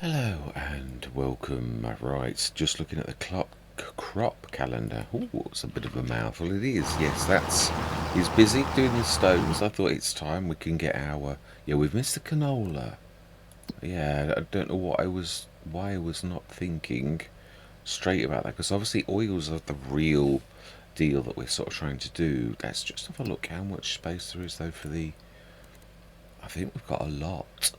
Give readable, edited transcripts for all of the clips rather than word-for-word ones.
Hello and welcome. Right, just looking at the crop calendar. Oh, it's a bit of a mouthful. It is. Yes, he's busy doing the stones. I thought it's time we can get our. Yeah, we've missed the canola. Yeah, I don't know why I was not thinking straight about that, because obviously oils are the real deal that we're sort of trying to do. Let's just have a look how much space there is though for the. I think we've got a lot.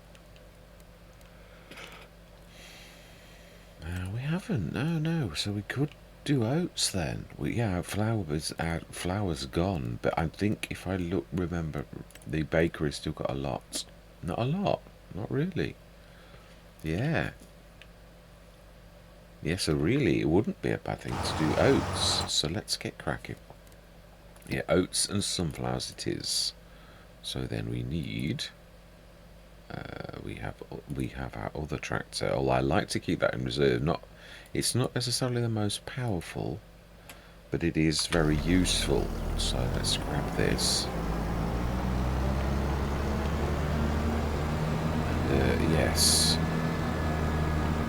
We haven't. No. So we could do oats then. Yeah, our flour's gone. But I think if I remember, the bakery's still got a lot. Not a lot. Not really. Yeah. Yeah. So really, it wouldn't be a bad thing to do oats. So let's get cracking. Yeah, oats and sunflowers it is. So then we need. We have our other tractor. Although I like to keep that in reserve. It's not necessarily the most powerful, but it is very useful. So let's grab this. Yes.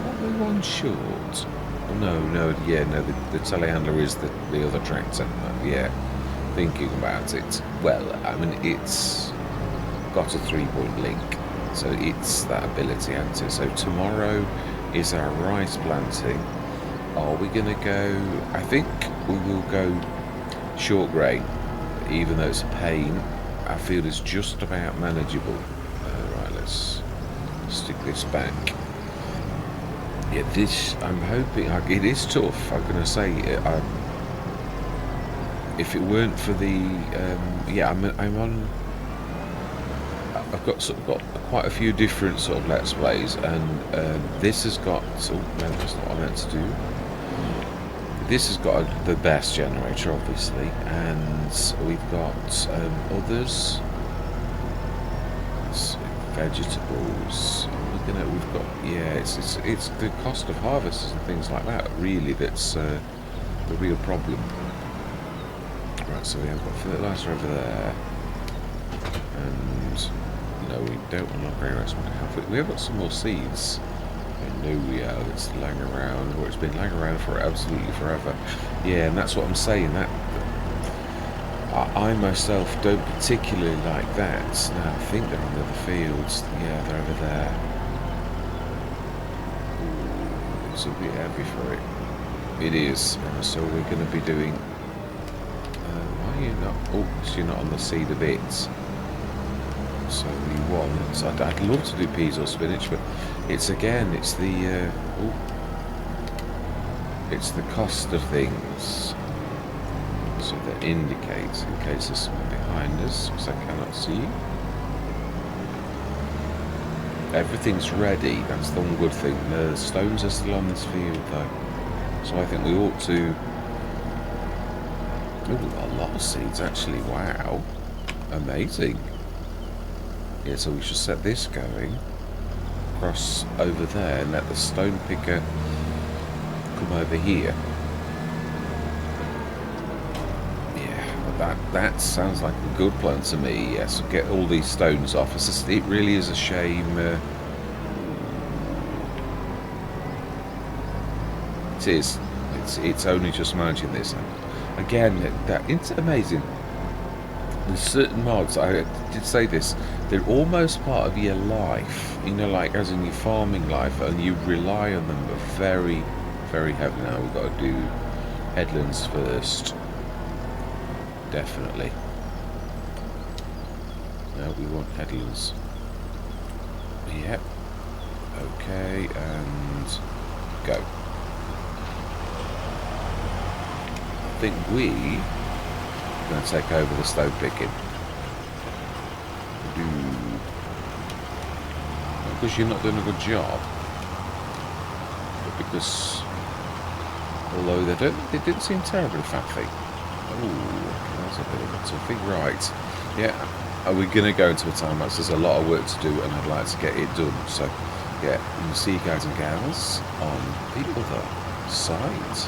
What we one short? Oh, no. Yeah, no. The telehandler is the other tractor. Yeah. Thinking about it. Well, I mean, it's got a 3-point link, so it's that ability, hasn't it? So tomorrow is our rice planting. Are we going to go? I think we will go short grain, even though it's a pain. Our field is just about manageable. Right, let's stick this back. Yeah, I'm hoping. It is tough. I'm going to say. If it weren't for the. Yeah, I'm on. I've got quite a few different sort of let's plays, and this has got. Oh no, that's not what I meant to do. This has got the best generator, obviously, and we've got others. Let's see, vegetables. I'm looking at. We've got. Yeah, it's the cost of harvests and things like that. Really, that's the real problem. Right, so we have got fertilizer over there, and no, we don't unlock very much. We have got some more seeds. I know we have. It's lying around, or it's been lying around for absolutely forever. Yeah, and that's what I'm saying. That I myself don't particularly like that. Now I think they're in the other fields. Yeah, they're over there. Ooh, it's a bit heavy for it. It is. So we're going to be doing. Why are you not? Oh, so you're not on the seeder bits. So we want. I'd love to do peas or spinach, but it's the it's the cost of things. So that indicates in case there's someone behind us, because I cannot see. Everything's ready. That's the one good thing. The stones are still on this field though, so I think we ought to. Ooh, a lot of seeds actually. Wow, amazing. Yeah, so we should set this going across over there and let the stone picker come over here. Yeah, that sounds like a good plan to me. Yes, get all these stones off. It really is a shame. It is. It's only just managing this. Again, it's amazing. There's certain mods, I did say this, they're almost part of your life, like as in your farming life, and you rely on them very, very heavily. Now we've got to do headlands first, definitely. No, we want headlands. Yep. Okay, and go. I think we're going to take over the stone picking. Not because you're not doing a good job, but because although they didn't seem terribly faffy. Oh, that's a bit of a toughie. Right. Yeah. Are we going to go into a time lapse? There's a lot of work to do, and I'd like to get it done. So, yeah, we'll see you guys and gals on the other side.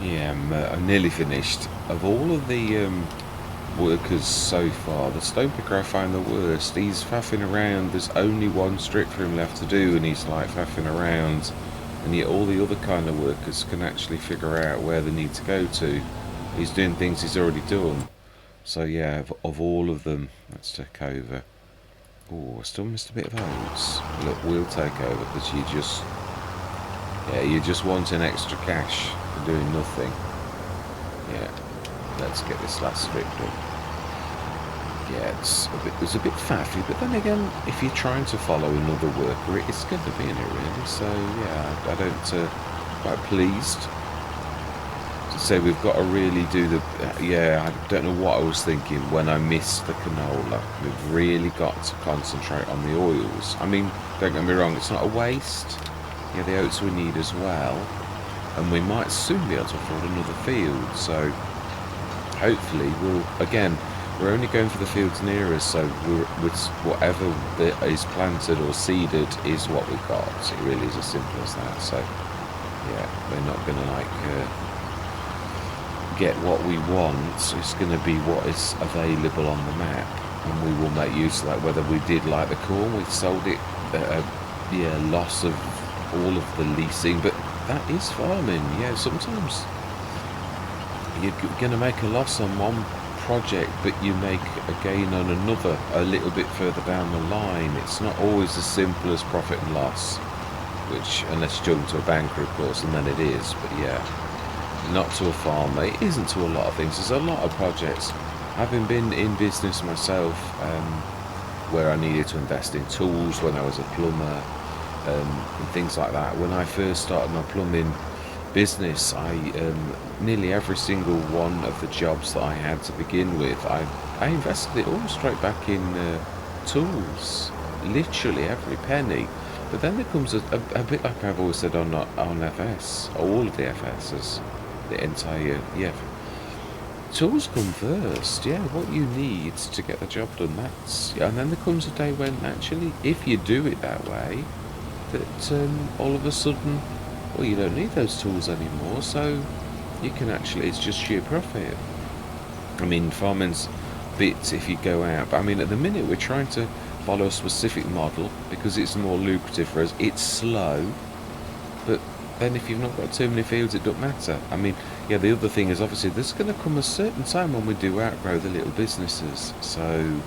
Yeah, I'm nearly finished. Of all of the workers so far, the stone picker I find the worst. He's faffing around. There's only one strip for him left to do, and he's like faffing around. And yet all the other kind of workers can actually figure out where they need to go to. He's doing things he's already done. So yeah, of all of them, let's take over. Oh, I still missed a bit of oats. Look, we'll take over because you just want an extra cash for doing nothing. Yeah, let's get this last strip done. Yeah, it's a bit faffy, but then again, if you're trying to follow another worker, it's going to be in it really. So yeah, I don't quite pleased to say we've got to really do the. Yeah, I don't know what I was thinking when I missed the canola. We've really got to concentrate on the oils. I mean, don't get me wrong, it's not a waste. Yeah, the oats we need as well, and we might soon be able to afford another field. So hopefully we're only going for the fields near us, so with whatever is planted or seeded is what we've got. It really is as simple as that. So yeah, we're not going to get what we want. It's going to be what is available on the map, and we will make use of that. Whether we did like the corn, we've sold it loss of all of the leasing, but that is farming. Yeah, sometimes you're going to make a loss on one project, but you make a gain on another a little bit further down the line. It's not always as simple as profit and loss, which, unless you jump to a banker, of course, and then it is. But yeah, not to a farmer. It isn't to a lot of things. There's a lot of projects. Having been in business myself, where I needed to invest in tools when I was a plumber, and things like that. When I first started my plumbing business, nearly every single one of the jobs that I had to begin with, I invested it all straight back in tools, literally every penny. But then there comes a bit like I've always said on FS, all of the FSs, the entire, yeah, tools come first. Yeah, what you need to get the job done, and then there comes a day when actually, if you do it that way, that all of a sudden, well, you don't need those tools anymore, so you can actually, it's just sheer profit. I mean, farming's bits if you go out, but I mean, at the minute we're trying to follow a specific model because it's more lucrative for us. It's slow, but then if you've not got too many fields, it doesn't matter. I mean, yeah, the other thing is obviously there's going to come a certain time when we do outgrow the little businesses, so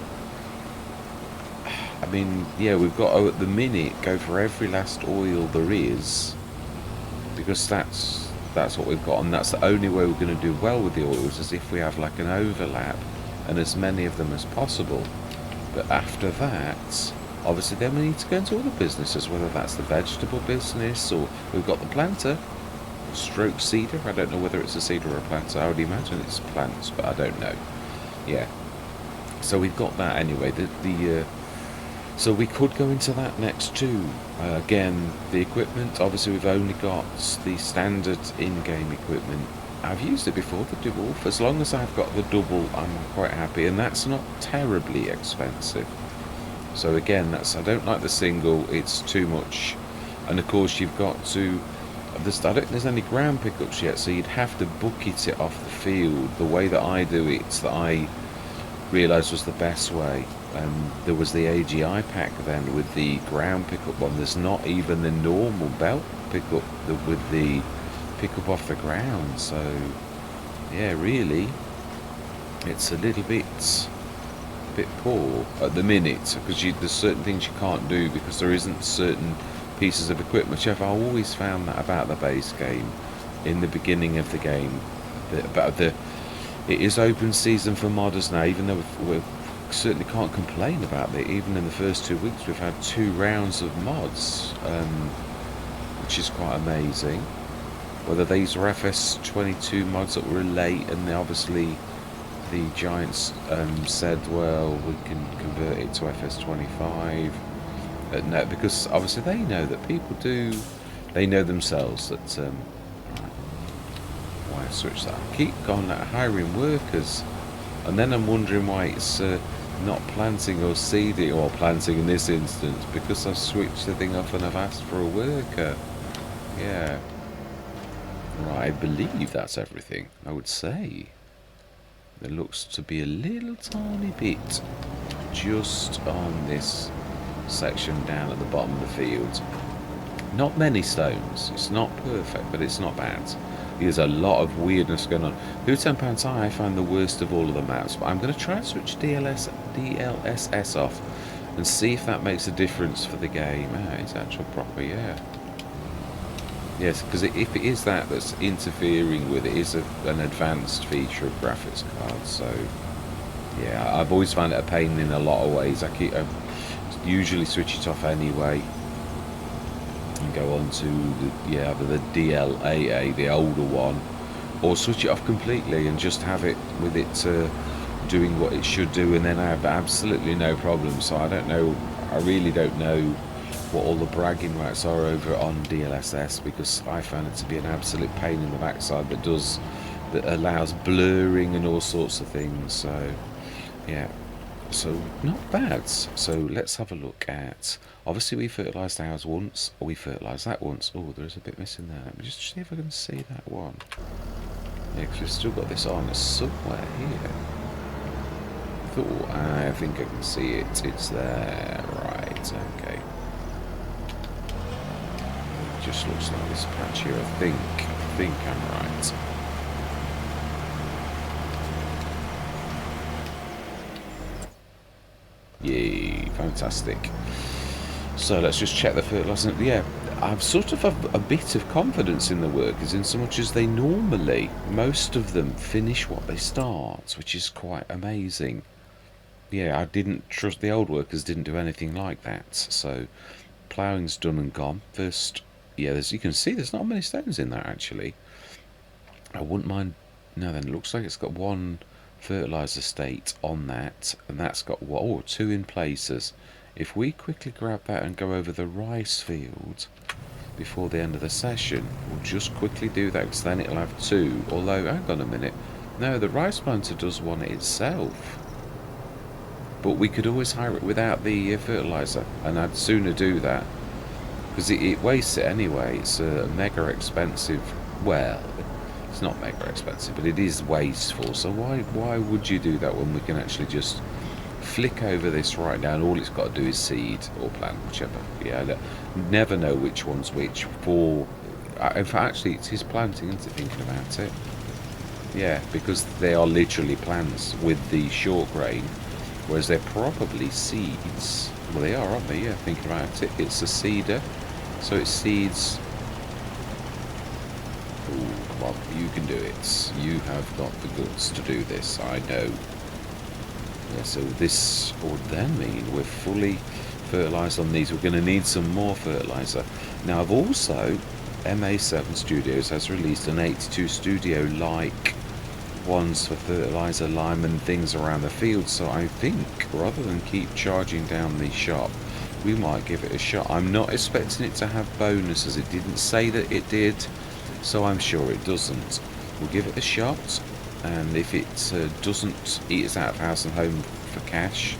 I mean, yeah, we've got to, at the minute, go for every last oil there is, because that's what we've got, and that's the only way we're going to do well with the oils, is if we have like an overlap and as many of them as possible. But after that, obviously then we need to go into other businesses, whether that's the vegetable business, or we've got the planter stroke seeder. I don't know whether it's a seeder or a planter. I would imagine it's plants, but I don't know. Yeah, so we've got that anyway. So we could go into that next too. Again, the equipment, obviously we've only got the standard in-game equipment. I've used it before, the dwarf. As long as I've got the double, I'm quite happy, and that's not terribly expensive. So again, I don't like the single, it's too much. And of course you've got to, I don't think there's any ground pickups yet, so you'd have to bucket it off the field. The way that I do it, that I realised was the best way. There was the AGI pack then with the ground pickup one. There's not even the normal belt pickup with the pickup off the ground. So yeah, really, it's a little bit poor at the minute, because there's certain things you can't do because there isn't certain pieces of equipment. I've always found that about the base game in the beginning of the game, it is open season for modders now, even though we're certainly can't complain about it. Even in the first 2 weeks we've had 2 rounds of mods, which is quite amazing. Whether these are FS22 mods that were late, and obviously the Giants said, well, we can convert it to FS25, no, because obviously they know that people do, they know themselves that right, why I switch that, I keep going at hiring workers, and then I'm wondering why it's not planting or seeding, or planting in this instance, because I've switched the thing off and I've asked for a worker. Yeah, Right, I believe that's everything, I would say. There looks to be a little tiny bit just on this section down at the bottom of the field. Not many stones. It's not perfect, but it's not bad. There's a lot of weirdness going on. Hutan Pantai I find the worst of all of the maps, but I'm going to try and switch DLSS off and see if that makes a difference for the game. Ah, it's actual proper, yeah. Yes, because if it is that's interfering with it, is an advanced feature of graphics cards. So yeah, I've always found it a pain in a lot of ways. I usually switch it off anyway and go on to the DLAA, the older one, or switch it off completely and just have it with it doing what it should do, and then I have absolutely no problem. So I don't know, I really don't know what all the bragging rights are over on DLSS, because I found it to be an absolute pain in the backside that allows blurring and all sorts of things. So yeah, so not bad. So let's have a look at, obviously we fertilised ours once, or we fertilised that once. Oh, there's a bit missing there. Let me just see if I can see that one. Yeah, because we've still got this on somewhere here. I think I can see it. It's there. Right, okay. Just looks like this patch here. I think I'm right. Yay, fantastic. So let's just check the fertilizer. Yeah, I've sort of a bit of confidence in the workers, in so much as they normally, most of them finish what they start, which is quite amazing. Yeah, I didn't trust the old workers, didn't do anything like that. So ploughing's done and gone. First, yeah, as you can see, there's not many stones in there actually. I wouldn't mind. No, then it looks like it's got one fertilizer state on that, and that's got two in places. If we quickly grab that and go over the rice field before the end of the session, we'll just quickly do that, because then it'll have two. Although, hang on a minute, no, the rice planter does one itself. But we could always hire it without the fertilizer, and I'd sooner do that, because it wastes it anyway. It's mega expensive. Well, it's not mega expensive, but it is wasteful. So why would you do that when we can actually just flick over this right now, and all it's got to do is seed or plant, whichever. Yeah, I never know which one's which. For in fact, actually, it is planting, isn't it, thinking about it? Yeah, because they are literally plants with the short grain, whereas they're probably seeds. Well, they are, aren't they? Yeah, thinking about it. It's a seeder, so it seeds. Oh, come on, you can do it. You have got the goods to do this, I know. Yeah, so this would then mean we're fully fertilised on these. We're going to need some more fertiliser. Now, I've also, MA7 Studios has released an 82 Studio-like ones for fertiliser, lime and things around the field. So I think, rather than keep charging down the shop, we might give it a shot. I'm not expecting it to have bonuses. It didn't say that it did, so I'm sure it doesn't. We'll give it a shot. And if it doesn't eat us out of house and home for cash,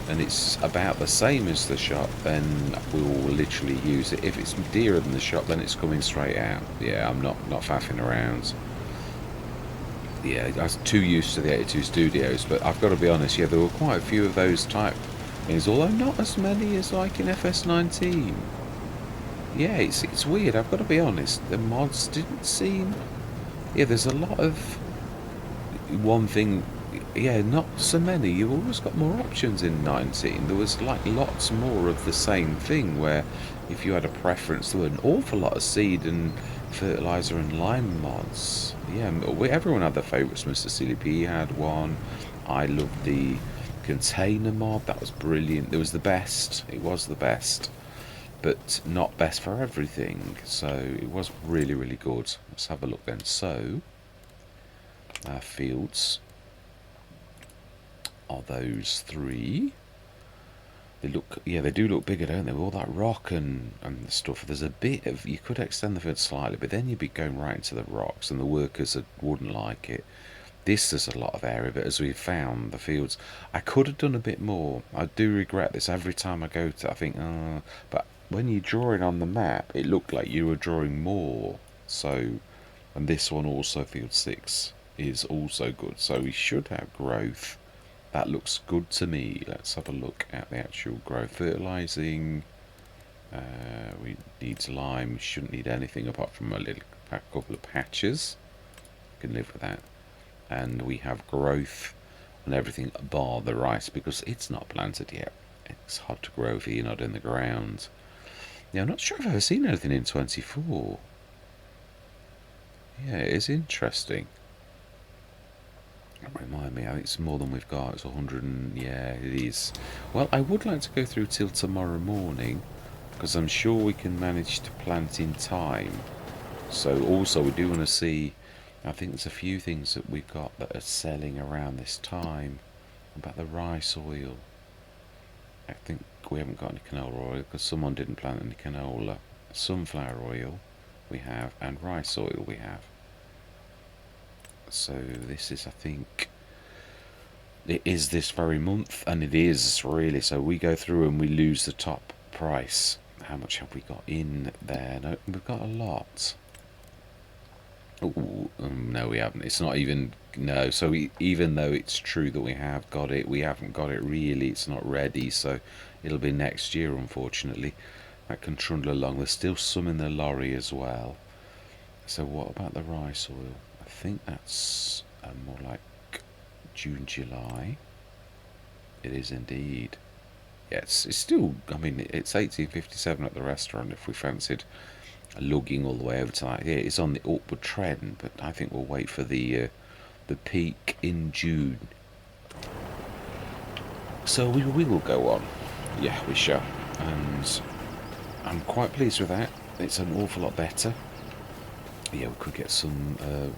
and it's about the same as the shop, then we will literally use it. If it's dearer than the shop, then it's coming straight out. Yeah, I'm not faffing around. Yeah, I was too used to the 82 Studios, but I've got to be honest, yeah, there were quite a few of those type things, although not as many as like in FS19. Yeah, it's weird, I've got to be honest, the mods didn't seem... Yeah, there's a lot of... One thing, yeah, not so many. You've always got more options in 19. There was like lots more of the same thing, where if you had a preference, there were an awful lot of seed and fertilizer and lime mods. Yeah, everyone had their favourites. Mr. CDP had one. I loved the container mod. That was brilliant. It was the best. It was the best, but not best for everything. So it was really, really good. Let's have a look then. So our fields are those three. They look, yeah, they do look bigger, don't they? With all that rock and stuff. There's a bit of, you could extend the field slightly, but then you'd be going right into the rocks, and the workers wouldn't like it. This is a lot of area, but as we've found, the fields, I could have done a bit more. I do regret this every time I go to, I think, but when you draw it on the map, it looked like you were drawing more. So And this one also, field 6, is also good. So we should have growth. That looks good to me. Let's have a look at the actual growth. Fertilising. We need lime. We shouldn't need anything apart from a couple of patches. We can live with that. And we have growth on everything bar the rice because it's not planted yet. It's hard to grow if you're not in the ground. Yeah, I'm not sure if I've ever seen anything in 24. Yeah, it is interesting. Remind me, I think it's more than we've got. It's 100 and... yeah, it is. Well, I would like to go through till tomorrow morning because I'm sure we can manage to plant in time. So also we do want to see, I think there's a few things that we've got that are selling around this time. About the rice oil. I think we haven't got any canola oil because someone didn't plant any canola. Sunflower oil we have, and rice oil we have. So this is, I think, it is this very month, and it is really. So we go through and we lose the top price. How much have we got in there? No, we've got a lot. Oh, no, we haven't. It's not even, no. So even though it's true that we have got it, we haven't got it really. It's not ready, so it'll be next year, unfortunately. That can trundle along. There's still some in the lorry as well. So what about the rice oil? I think that's more like June, July. It is indeed. Yes, it's still, I mean, it's 1857 at the restaurant if we fancied lugging all the way over to that. Yeah, it's on the upward trend, but I think we'll wait for the peak in June. So we will go on. Yeah, we shall. And I'm quite pleased with that. It's an awful lot better. Yeah, we could get some,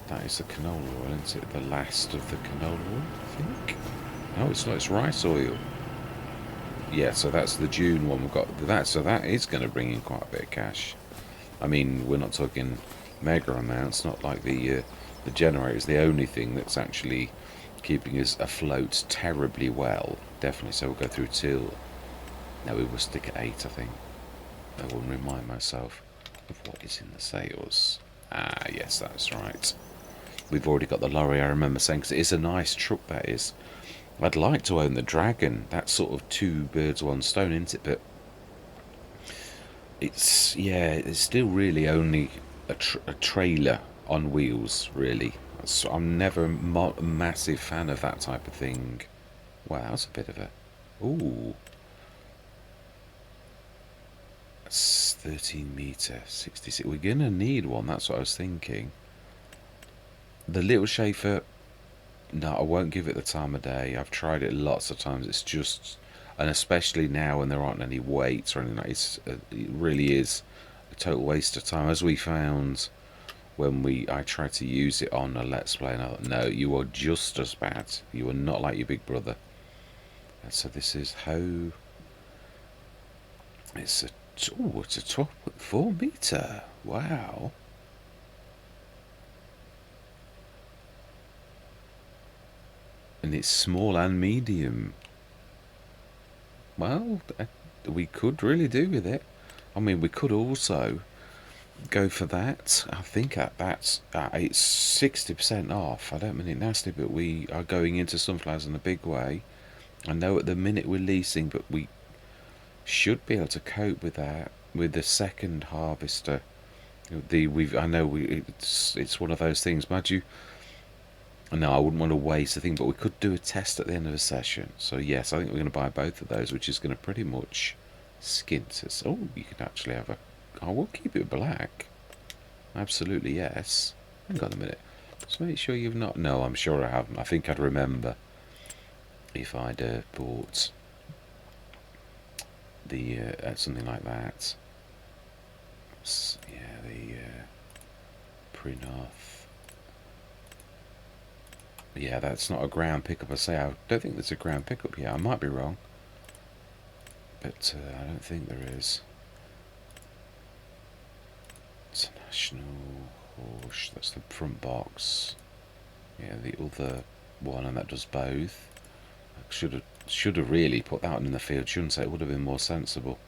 that is the canola oil, isn't it? The last of the canola oil, I think. No, it's not, it's rice oil. Yeah, so that's the June one we've got. That, so that is going to bring in quite a bit of cash. I mean, we're not talking mega amounts, not like the generator is the only thing that's actually keeping us afloat terribly well. Definitely, so we'll go through till... No, we will stick at 8, I think. I will remind myself of what is in the sales. Ah, yes, that's right. We've already got the lorry, I remember saying, because it is a nice truck, that is. I'd like to own the Dragon. That's sort of 2 birds, 1 stone, isn't it? But it's, yeah, it's still really only a trailer on wheels, really. So I'm never a massive fan of that type of thing. Wow, that's a bit of a... Ooh. That's 13 metre, 66. We're going to need one, that's what I was thinking. The little Schaefer, no, I won't give it the time of day. I've tried it lots of times. It's just... And especially now when there aren't any weights or anything like that, it really is a total waste of time. As we found when I tried to use it on a Let's Play, and I thought, no, you are just as bad. You are not like your big brother. And so this is how... It's a 12.4 metre. Wow. And it's small and medium. Well, we could really do with it. I mean, we could also go for that. I think that's it's 60% off. I don't mean it nasty, but we are going into sunflowers in a big way. I know at the minute we're leasing, but we should be able to cope with that with the second harvester. I know it's one of those things. Mind you, no, I wouldn't want to waste the thing, but we could do a test at the end of the session. So yes, I think we're going to buy both of those, which is going to pretty much skint us. Oh, you could actually have a... I will keep it black. Absolutely, yes. Hang on a minute. Just make sure you've not... No, I'm sure I haven't. I think I'd remember if I'd bought the something like that. Yeah, the Prinoth. Yeah, that's not a ground pickup. I say I don't think there's a ground pickup here. I might be wrong, but I don't think there is. International Horse. That's the front box. Yeah, the other one, and that does both. I should have really put that one in the field, shouldn't I? It would have been more sensible.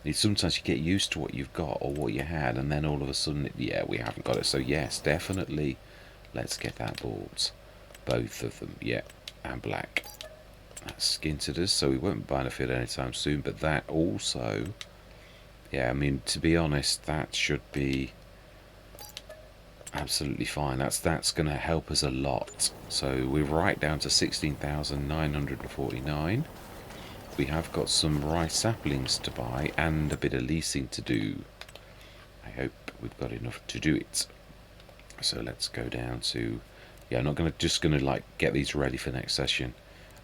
It's sometimes you get used to what you've got or what you had, and then all of a sudden, yeah, we haven't got it. So yes, definitely, let's get that bought. Both of them, yeah, and black. That's skinted us, so we won't benefit anytime soon. But that also, yeah, I mean, to be honest, that should be absolutely fine. That's going to help us a lot. So we're right down to 16,949. We have got some rice saplings to buy and a bit of leasing to do. I hope we've got enough to do it. So let's go down to, yeah, I'm not going to just going to like get these ready for next session.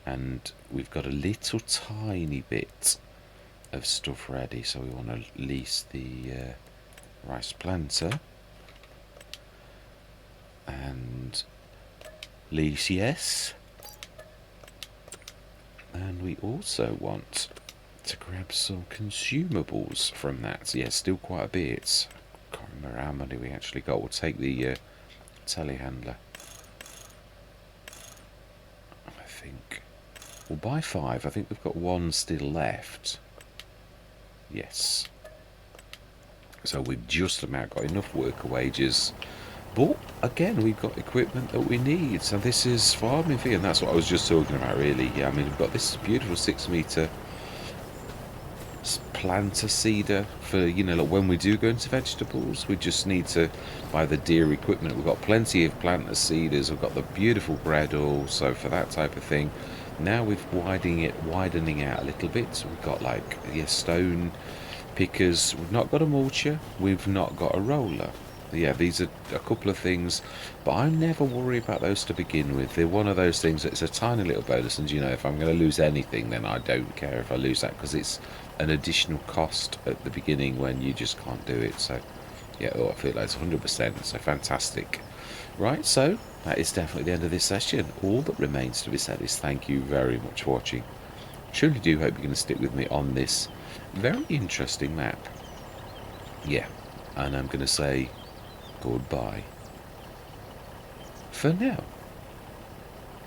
And we've got a little tiny bit of stuff ready, so we want to lease the rice planter and lease, yes. And we also want to grab some consumables from that. Yeah, still quite a bit. Can't remember how many we actually got. We'll take the telehandler. I think we'll buy 5. I think we've got 1 still left. Yes. So we've just about got enough worker wages. But again, we've got equipment that we need. So this is farming fee, and that's what I was just talking about, really. Yeah, I mean, we've got this beautiful 6-meter planter seeder for, you know, like when we do go into vegetables. We just need to buy the deer equipment. We've got plenty of planter seeders. We've got the beautiful bread oil. So for that type of thing, now we're widening out a little bit. So we've got like, yeah, stone pickers. We've not got a mulcher. We've not got a roller. Yeah, these are a couple of things, but I never worry about those to begin with. They're one of those things that's a tiny little bonus, and you know, if I'm going to lose anything, then I don't care if I lose that, because it's an additional cost at the beginning when you just can't do it. So yeah, I feel like it's 100%, so fantastic. Right, so that is definitely the end of this session. All that remains to be said is thank you very much for watching. Truly do hope you're going to stick with me on this very interesting map. Yeah, and I'm going to say goodbye for now.